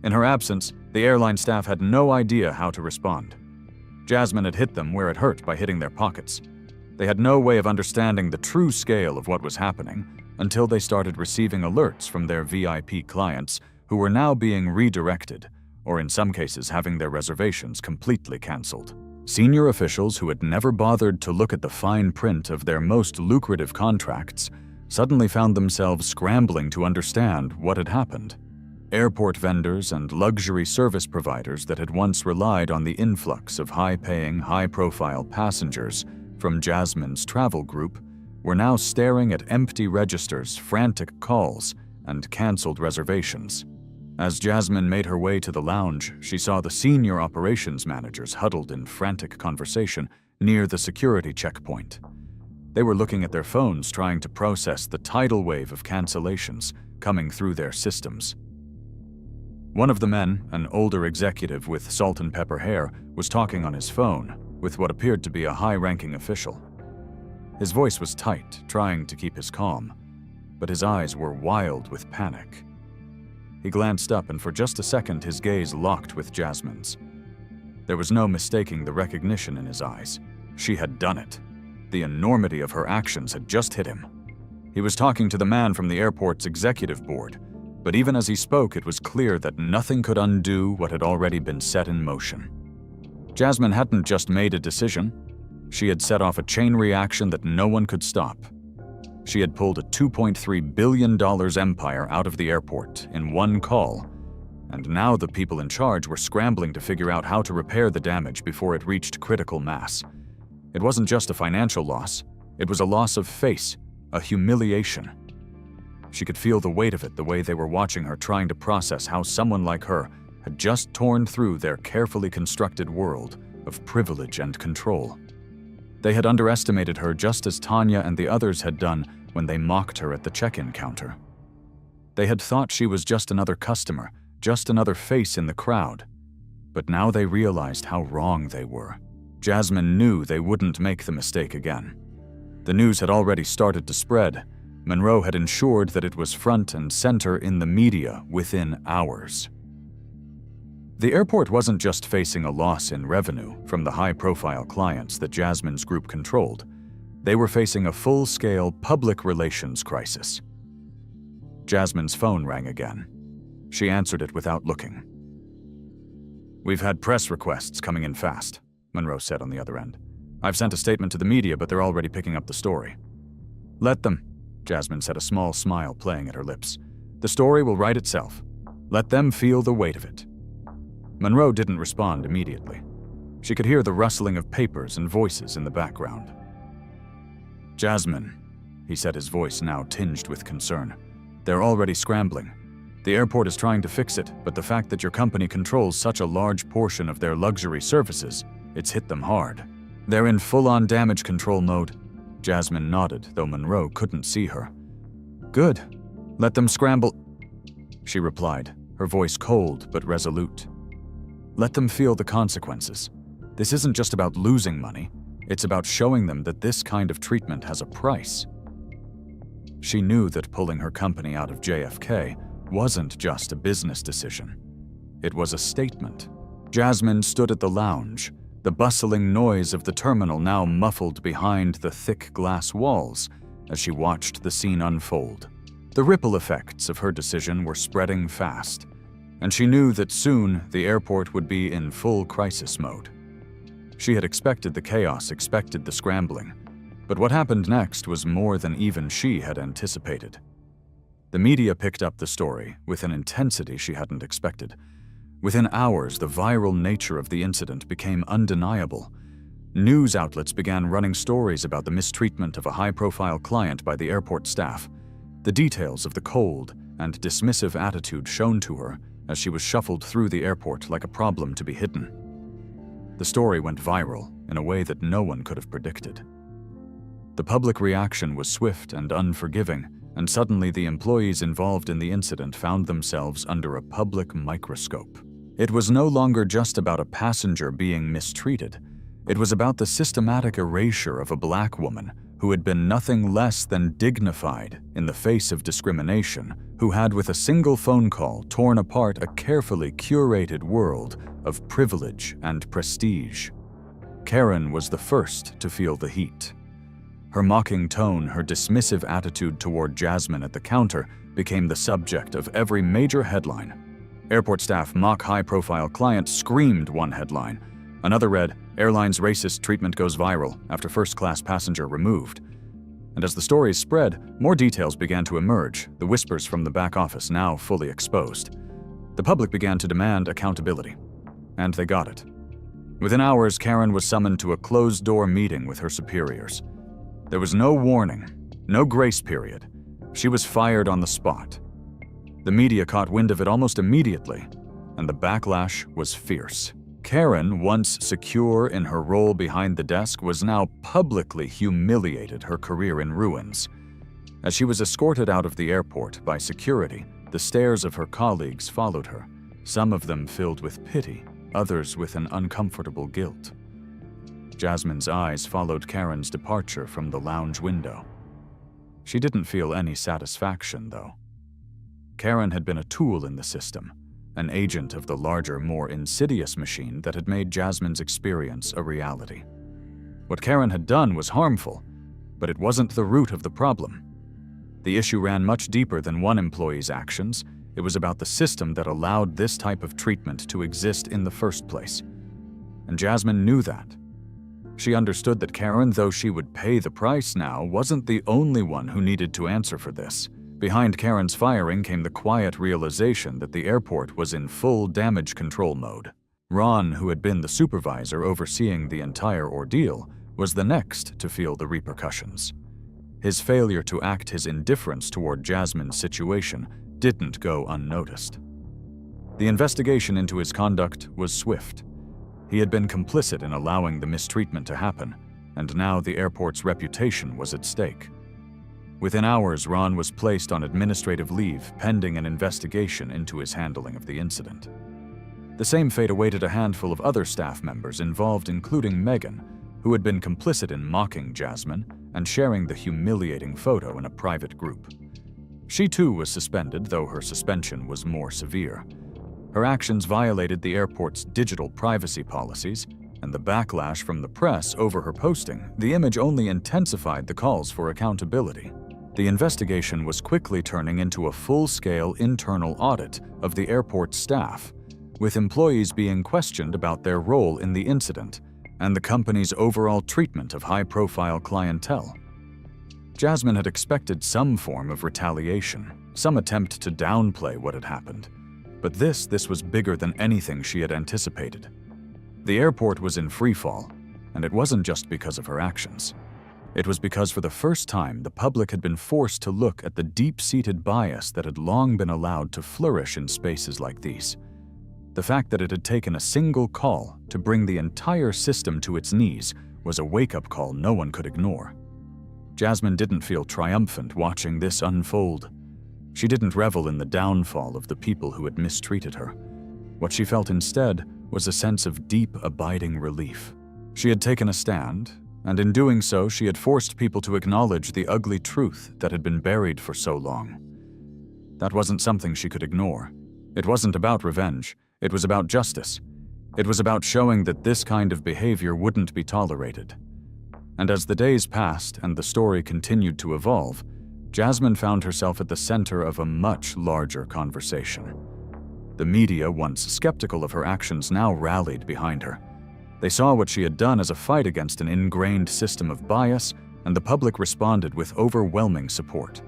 In her absence, the airline staff had no idea how to respond. Jasmine had hit them where it hurt by hitting their pockets. They had no way of understanding the true scale of what was happening until they started receiving alerts from their VIP clients who were now being redirected, or in some cases having their reservations completely canceled. Senior officials who had never bothered to look at the fine print of their most lucrative contracts suddenly found themselves scrambling to understand what had happened. Airport vendors and luxury service providers that had once relied on the influx of high-paying, high-profile passengers from Jasmine's travel group were now staring at empty registers, frantic calls, and canceled reservations. As Jasmine made her way to the lounge, she saw the senior operations managers huddled in frantic conversation near the security checkpoint. They were looking at their phones, trying to process the tidal wave of cancellations coming through their systems. One of the men, an older executive with salt and pepper hair, was talking on his phone with what appeared to be a high-ranking official. His voice was tight, trying to keep his calm, but his eyes were wild with panic. He glanced up, and for just a second his gaze locked with Jasmine's. There was no mistaking the recognition in his eyes. She had done it. The enormity of her actions had just hit him. He was talking to the man from the airport's executive board, but even as he spoke, it was clear that nothing could undo what had already been set in motion. Jasmine hadn't just made a decision. She had set off a chain reaction that no one could stop. She had pulled a $2.3 billion empire out of the airport in one call, and now the people in charge were scrambling to figure out how to repair the damage before it reached critical mass. It wasn't just a financial loss, it was a loss of face, a humiliation. She could feel the weight of it the way they were watching her, trying to process how someone like her had just torn through their carefully constructed world of privilege and control. They had underestimated her just as Tanya and the others had done when they mocked her at the check-in counter. They had thought she was just another customer, just another face in the crowd. But now they realized how wrong they were. Jasmine knew they wouldn't make the mistake again. The news had already started to spread. Monroe had ensured that it was front and center in the media within hours. The airport wasn't just facing a loss in revenue from the high-profile clients that Jasmine's group controlled. They were facing a full-scale public relations crisis. Jasmine's phone rang again. She answered it without looking. "We've had press requests coming in fast," Monroe said on the other end. "I've sent a statement to the media, but they're already picking up the story." "Let them," Jasmine said, a small smile playing at her lips. "The story will write itself. Let them feel the weight of it." Monroe didn't respond immediately. She could hear the rustling of papers and voices in the background. "Jasmine," he said, his voice now tinged with concern. "They're already scrambling. The airport is trying to fix it, but the fact that your company controls such a large portion of their luxury services, it's hit them hard. They're in full-on damage control mode." Jasmine nodded, though Monroe couldn't see her. "Good. Let them scramble," she replied, her voice cold but resolute. "Let them feel the consequences. This isn't just about losing money. It's about showing them that this kind of treatment has a price." She knew that pulling her company out of JFK wasn't just a business decision. It was a statement. Jasmine stood at the lounge, the bustling noise of the terminal now muffled behind the thick glass walls as she watched the scene unfold. The ripple effects of her decision were spreading fast, and she knew that soon the airport would be in full crisis mode. She had expected the chaos, expected the scrambling, but what happened next was more than even she had anticipated. The media picked up the story with an intensity she hadn't expected. Within hours, the viral nature of the incident became undeniable. News outlets began running stories about the mistreatment of a high-profile client by the airport staff, the details of the cold and dismissive attitude shown to her as she was shuffled through the airport like a problem to be hidden. The story went viral in a way that no one could have predicted. The public reaction was swift and unforgiving, and suddenly the employees involved in the incident found themselves under a public microscope. It was no longer just about a passenger being mistreated. It was about the systematic erasure of a black woman who had been nothing less than dignified in the face of discrimination, who had with a single phone call torn apart a carefully curated world of privilege and prestige. Karen was the first to feel the heat. Her mocking tone, her dismissive attitude toward Jasmine at the counter became the subject of every major headline. Airport staff mock high-profile client screamed one headline. Another read, "Airline's racist treatment goes viral after first-class passenger removed." And as the stories spread, more details began to emerge, the whispers from the back office now fully exposed. The public began to demand accountability. And they got it. Within hours, Karen was summoned to a closed-door meeting with her superiors. There was no warning, no grace period. She was fired on the spot. The media caught wind of it almost immediately, and the backlash was fierce. Karen, once secure in her role behind the desk, was now publicly humiliated, her career in ruins. As she was escorted out of the airport by security, the stares of her colleagues followed her, some of them filled with pity, others with an uncomfortable guilt. Jasmine's eyes followed Karen's departure from the lounge window. She didn't feel any satisfaction, though. Karen had been a tool in the system, an agent of the larger, more insidious machine that had made Jasmine's experience a reality. What Karen had done was harmful, but it wasn't the root of the problem. The issue ran much deeper than one employee's actions. It was about the system that allowed this type of treatment to exist in the first place. And Jasmine knew that. She understood that Karen, though she would pay the price now, wasn't the only one who needed to answer for this. Behind Karen's firing came the quiet realization that the airport was in full damage control mode. Ron, who had been the supervisor overseeing the entire ordeal, was the next to feel the repercussions. His failure to act, his indifference toward Jasmine's situation, didn't go unnoticed. The investigation into his conduct was swift. He had been complicit in allowing the mistreatment to happen, and now the airport's reputation was at stake. Within hours, Ron was placed on administrative leave pending an investigation into his handling of the incident. The same fate awaited a handful of other staff members involved, including Megan, who had been complicit in mocking Jasmine and sharing the humiliating photo in a private group. She too was suspended, though her suspension was more severe. Her actions violated the airport's digital privacy policies, and the backlash from the press over her posting, the image only intensified the calls for accountability. The investigation was quickly turning into a full-scale internal audit of the airport staff, with employees being questioned about their role in the incident and the company's overall treatment of high-profile clientele. Jasmine had expected some form of retaliation, some attempt to downplay what had happened. But this was bigger than anything she had anticipated. The airport was in freefall, and it wasn't just because of her actions. It was because for the first time the public had been forced to look at the deep-seated bias that had long been allowed to flourish in spaces like these. The fact that it had taken a single call to bring the entire system to its knees was a wake-up call no one could ignore. Jasmine didn't feel triumphant watching this unfold. She didn't revel in the downfall of the people who had mistreated her. What she felt instead was a sense of deep, abiding relief. She had taken a stand, and in doing so, she had forced people to acknowledge the ugly truth that had been buried for so long. That wasn't something she could ignore. It wasn't about revenge. It was about justice. It was about showing that this kind of behavior wouldn't be tolerated. And as the days passed and the story continued to evolve, Jasmine found herself at the center of a much larger conversation. The media, once skeptical of her actions, now rallied behind her. They saw what she had done as a fight against an ingrained system of bias, and the public responded with overwhelming support.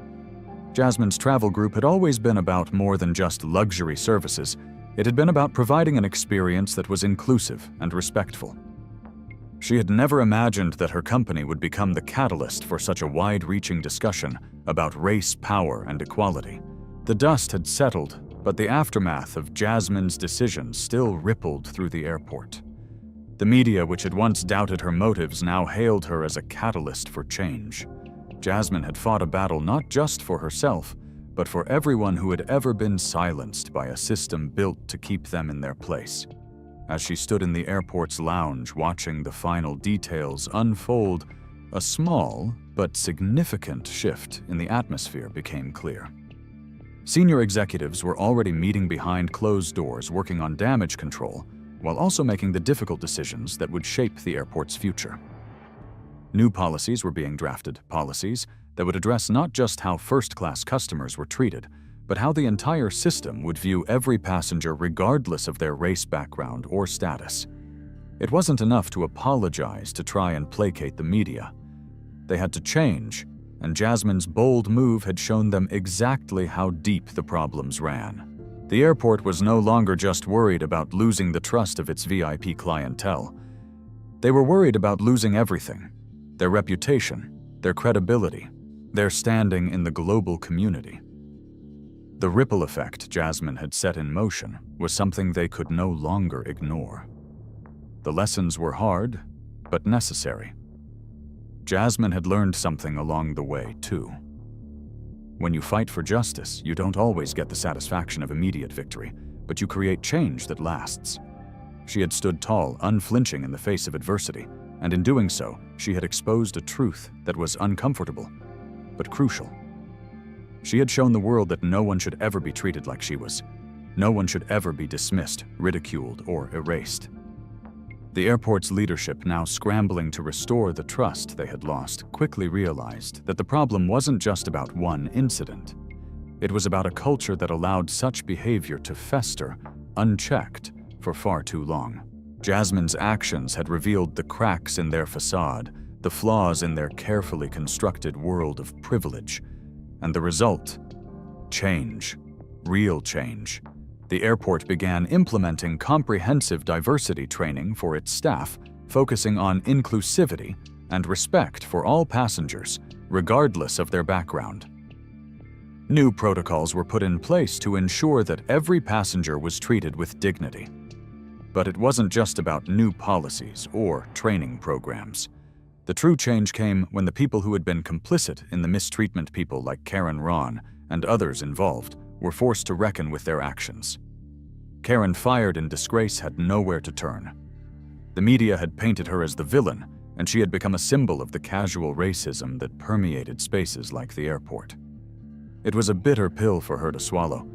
Jasmine's travel group had always been about more than just luxury services. It had been about providing an experience that was inclusive and respectful. She had never imagined that her company would become the catalyst for such a wide-reaching discussion about race, power, and equality. The dust had settled, but the aftermath of Jasmine's decision still rippled through the airport. The media, which had once doubted her motives, now hailed her as a catalyst for change. Jasmine had fought a battle not just for herself, but for everyone who had ever been silenced by a system built to keep them in their place. As she stood in the airport's lounge watching the final details unfold, a small but significant shift in the atmosphere became clear. Senior executives were already meeting behind closed doors working on damage control, while also making the difficult decisions that would shape the airport's future. New policies were being drafted, policies that would address not just how first-class customers were treated, but how the entire system would view every passenger regardless of their race background or status. It wasn't enough to apologize to try and placate the media. They had to change, and Jasmine's bold move had shown them exactly how deep the problems ran. The airport was no longer just worried about losing the trust of its VIP clientele. They were worried about losing everything: their reputation, their credibility, their standing in the global community. The ripple effect Jasmine had set in motion was something they could no longer ignore. The lessons were hard, but necessary. Jasmine had learned something along the way, too. When you fight for justice, you don't always get the satisfaction of immediate victory, but you create change that lasts. She had stood tall, unflinching in the face of adversity, and in doing so, she had exposed a truth that was uncomfortable, but crucial. She had shown the world that no one should ever be treated like she was. No one should ever be dismissed, ridiculed, or erased. The airport's leadership, now scrambling to restore the trust they had lost, quickly realized that the problem wasn't just about one incident. It was about a culture that allowed such behavior to fester, unchecked, for far too long. Jasmine's actions had revealed the cracks in their facade, the flaws in their carefully constructed world of privilege. And the result? Change. Real change. The airport began implementing comprehensive diversity training for its staff, focusing on inclusivity and respect for all passengers, regardless of their background. New protocols were put in place to ensure that every passenger was treated with dignity. But it wasn't just about new policies or training programs. The true change came when the people who had been complicit in the mistreatment, people like Karen Ron and others involved, were forced to reckon with their actions. Karen, fired in disgrace, had nowhere to turn. The media had painted her as the villain, and she had become a symbol of the casual racism that permeated spaces like the airport. It was a bitter pill for her to swallow,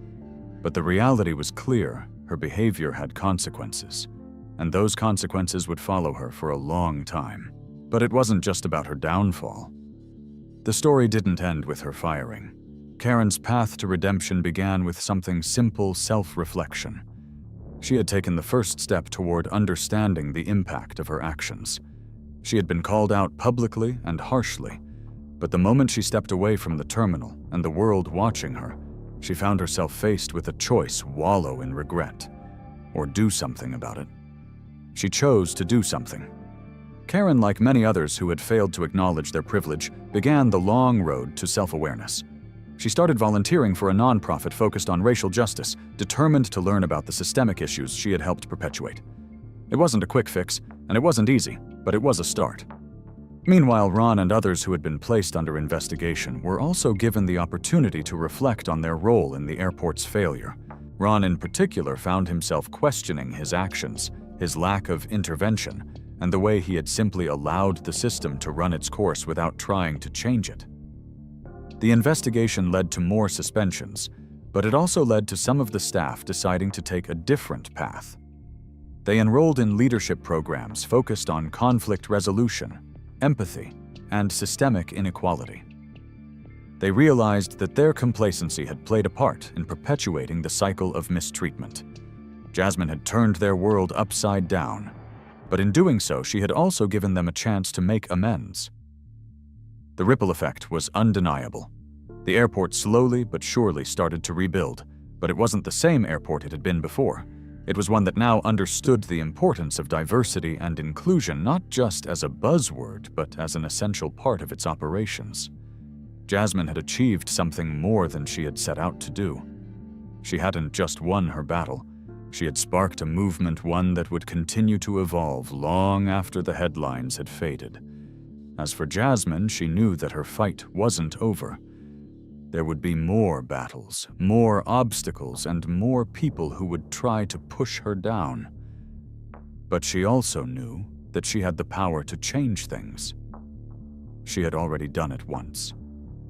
but the reality was clear: her behavior had consequences, and those consequences would follow her for a long time. But it wasn't just about her downfall. The story didn't end with her firing. Karen's path to redemption began with something simple: self-reflection. She had taken the first step toward understanding the impact of her actions. She had been called out publicly and harshly, but the moment she stepped away from the terminal and the world watching her, she found herself faced with a choice: wallow in regret, or do something about it. She chose to do something. Karen, like many others who had failed to acknowledge their privilege, began the long road to self-awareness. She started volunteering for a nonprofit focused on racial justice, determined to learn about the systemic issues she had helped perpetuate. It wasn't a quick fix, and it wasn't easy, but it was a start. Meanwhile, Ron and others who had been placed under investigation were also given the opportunity to reflect on their role in the airport's failure. Ron in particular found himself questioning his actions, his lack of intervention, and the way he had simply allowed the system to run its course without trying to change it. The investigation led to more suspensions, but it also led to some of the staff deciding to take a different path. They enrolled in leadership programs focused on conflict resolution, empathy, and systemic inequality. They realized that their complacency had played a part in perpetuating the cycle of mistreatment. Jasmine had turned their world upside down, but in doing so, she had also given them a chance to make amends. The ripple effect was undeniable. The airport slowly but surely started to rebuild, but it wasn't the same airport it had been before. It was one that now understood the importance of diversity and inclusion not just as a buzzword, but as an essential part of its operations. Jasmine had achieved something more than she had set out to do. She hadn't just won her battle. She had sparked a movement, one that would continue to evolve long after the headlines had faded. As for Jasmine, she knew that her fight wasn't over. There would be more battles, more obstacles, and more people who would try to push her down. But she also knew that she had the power to change things. She had already done it once.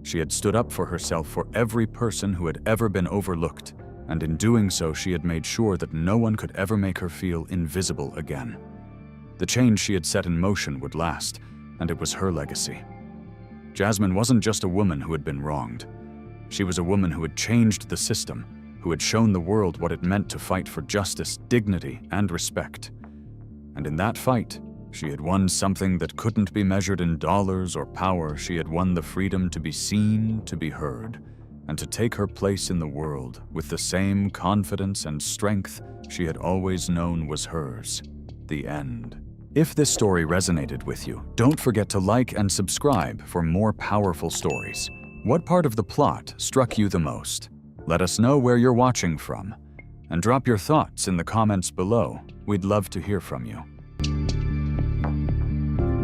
She had stood up for herself for every person who had ever been overlooked, and in doing so, she had made sure that no one could ever make her feel invisible again. The change she had set in motion would last, and it was her legacy. Jasmine wasn't just a woman who had been wronged. She was a woman who had changed the system, who had shown the world what it meant to fight for justice, dignity, and respect. And in that fight, She had won something that couldn't be measured in dollars or power. She had won the freedom to be seen, to be heard, and to take her place in the world with the same confidence and strength she had always known was hers. The end. If this story resonated with you, don't forget to like and subscribe for more powerful stories. What part of the plot struck you the most? Let us know where you're watching from, and drop your thoughts in the comments below. We'd love to hear from you.